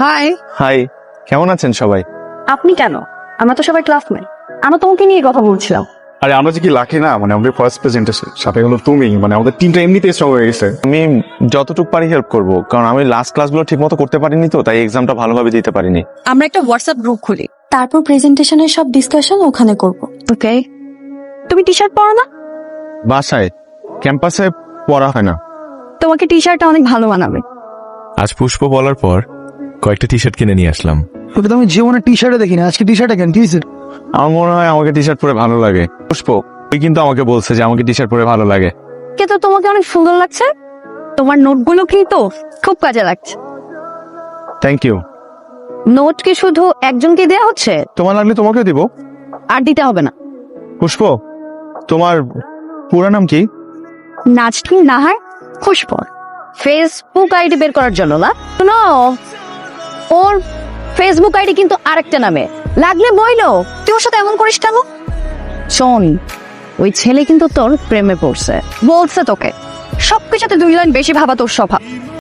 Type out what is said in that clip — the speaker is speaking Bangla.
হাই। হাই, কেমন আছেন সবাই? আপনি কেন? আমরা তো সবাই ক্লাসমেট। আমরা তোমাকে নিয়ে কথা বলছিলাম। আরে আমরা যে কি লাকি না, মানে আমাদের ফার্স্ট প্রেজেন্টেশন সাথে হলো তুমি, মানে আমাদের টিমটা এমনিতেই স্ট্রং হয়ে গেছে। আমি যতটুকু পারি হেল্প করব, কারণ আমি লাস্ট ক্লাসগুলো ঠিক মতো করতে পারিনি, তো তাই এক্সামটা ভালোভাবে দিতে পারিনি। আমরা একটা হোয়াটসঅ্যাপ গ্রুপ খুলি। তারপর প্রেজেন্টেশনের সব ডিসকাশন ওখানে করব। ওকে। তুমি টি শার্ট পরো না? বাসায়, ক্যাম্পাসে পড়া হয় না। তোমাকে টি শার্টটা অনেক ভালো মানাবে। আজ পুষ্প বলার পর কয়েকটা টি শার্ট কিনে নিয়ে আসলাম। তোকে তো আমি জীবনে টি শার্টে দেখিনি, আজকে টি শার্টে কেন, কি হয়েছে? আমার মনে হয় আমাকে টি শার্ট পরে ভালো লাগে। পুষ্প, ওই কিন্তু আমাকে বলছে যে আমাকে টি শার্ট পরে ভালো লাগে। কিন্তু তোমাকে অনেক সুন্দর লাগছে। তোমার নোটগুলো কিন্তু খুব কাজে লাগছে। Thank you. নোট কি শুধু একজনকে দেয়া হচ্ছে? তোমার লাগলে তোমাকে দিব। আর দিতে হবে না। পুষ্প, তোমার পুরো নাম কি? নাচটি নাহার খুশপর। ফেসবুক আইডি বের করার জন্য না? শোনো, ওর ফেসবুক আইডি কিন্তু আরেকটা নামে। লাগলে বইলো, তুই ওর সাথে এমন করিস কেন? শোন, ওই ছেলে কিন্তু তোর প্রেমে পড়ছে, বলছে তোকে। সবকিছুতে 2 লাইন বেশি ভাবা তোর স্বভাব।